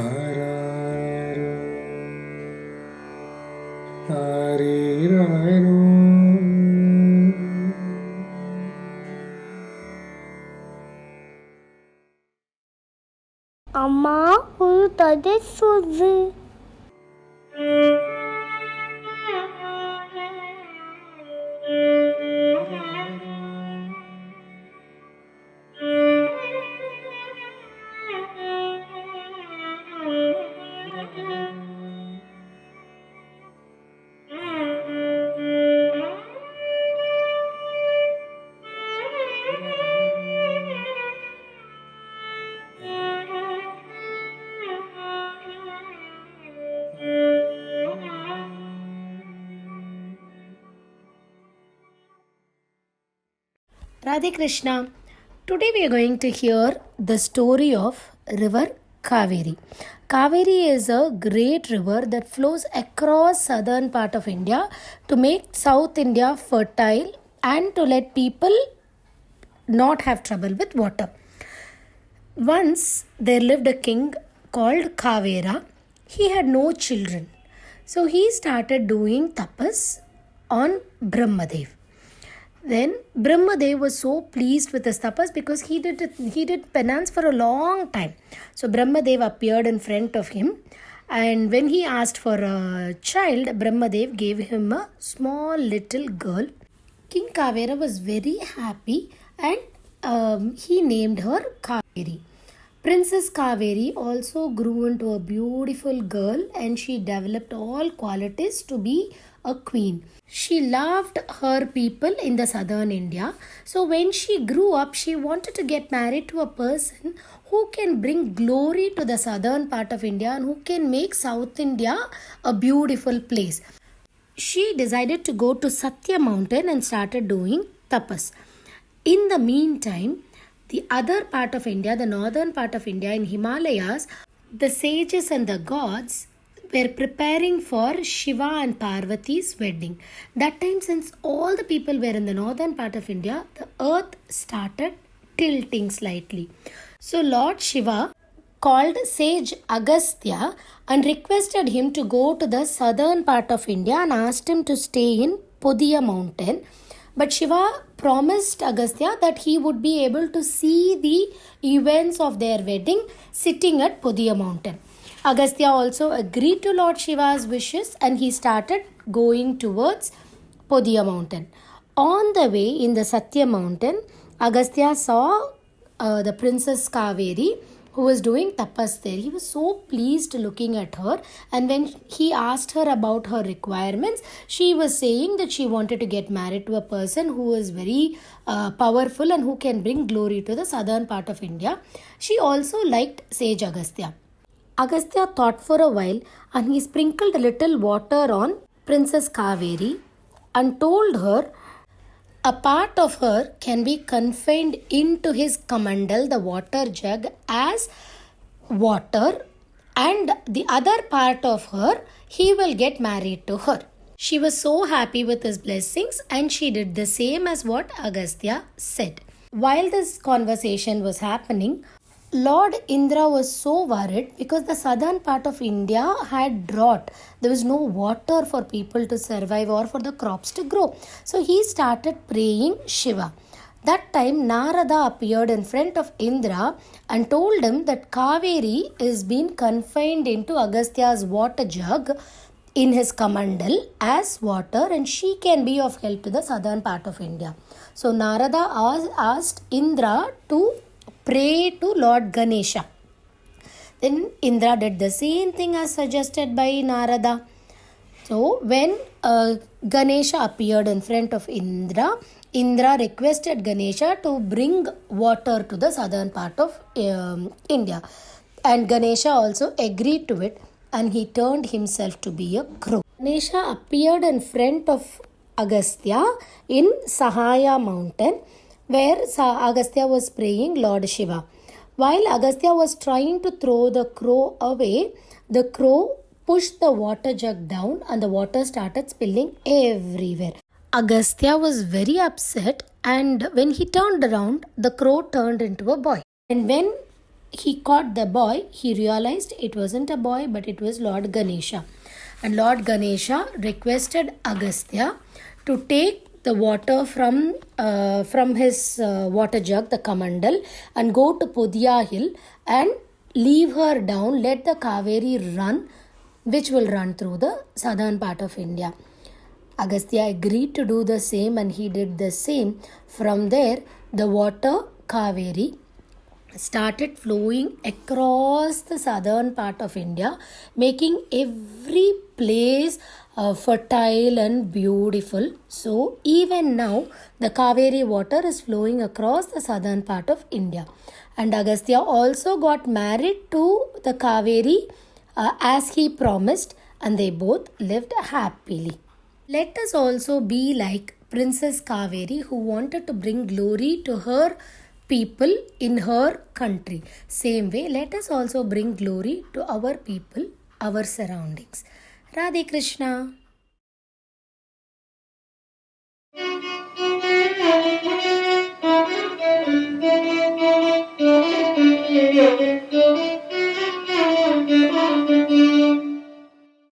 ஆராரோ ஆரீராரோ. அம்மா ஒரு கதை சொல்லு. Radhe Krishna. Today we are going to hear the story of river Kaveri. Kaveri is a great river that flows across southern part of India to make South India fertile and to let people not have trouble with water. Once there lived a king called Kavera. He had no children. So he started doing tapas on Brahmadev. Then Brahmadev was so pleased with his tapas because he did penance for a long time. So Brahmadev appeared in front of him, and when he asked for a child, Brahmadev gave him a small little girl. King Kavera was very happy, and he named her Kaveri. Princess Kaveri also grew into a beautiful girl, and she developed all qualities to be a queen. She loved her people in the southern India. So when she grew up, she wanted to get married to a person who can bring glory to the southern part of India and who can make South India a beautiful place. She decided to go to Satya mountain and started doing tapas. In the meantime, the other part of India, the northern part of India in Himalayas, the sages and the gods were preparing for Shiva and Parvati's wedding. That time, since all the people were in the northern part of India, the earth started tilting slightly. So Lord Shiva called sage Agastya and requested him to go to the southern part of India and asked him to stay in Podiya mountain. But Shiva promised Agastya that he would be able to see the events of their wedding sitting at Podiya mountain. Agastya also agreed to Lord Shiva's wishes, and he started going towards Podiya mountain. On the way in the Satya mountain, Agastya saw the princess Kaveri who was doing tapas there. He was so pleased looking at her, and when he asked her about her requirements, she was saying that she wanted to get married to a person who was very powerful and who can bring glory to the southern part of India. She also liked sage Agastya. Agastya thought for a while, and he sprinkled a little water on Princess Kaveri and told her a part of her can be confined into his kamandal, the water jug, as water, and the other part of her he will get married to her. She was so happy with his blessings, and she did the same as what Agastya said. While this conversation was happening, Lord Indra was so worried because the southern part of India had drought. There was no water for people to survive or for the crops to grow. So he started praying Shiva. That time Narada appeared in front of Indra and told him that Kaveri is being confined into Agastya's water jug in his kamandal as water, and she can be of help to the southern part of India. So Narada asked Indra to pray to Lord Ganesha. Then Indra did the same thing as suggested by Narada. So when Ganesha appeared in front of Indra, Indra requested Ganesha to bring water to the southern part of India. And Ganesha also agreed to it, and he turned himself to be a crow. Ganesha appeared in front of Agastya in Sahaya mountain, where Agastya was praying Lord Shiva. While Agastya was trying to throw the crow away, the crow pushed the water jug down and the water started spilling everywhere. Agastya was very upset, and when he turned around, the crow turned into a boy. And when he caught the boy, he realized it wasn't a boy but it was Lord Ganesha. And Lord Ganesha requested Agastya to take the water from his water jug, the Kamandal, and go to Podiya hill and leave her down, let the Kaveri run, which will run through the southern part of India. Agastya agreed to do the same and he did the same. From there, the water Kaveri started flowing across the southern part of India, making every place fertile and beautiful. So, even now, the Kaveri water is flowing across the southern part of India. And Agastya also got married to the Kaveri as he promised, and they both lived happily. Let us also be like Princess Kaveri, who wanted to bring glory to her people in her country. Same way, let us also bring glory to our people, our surroundings. Radhe Krishna.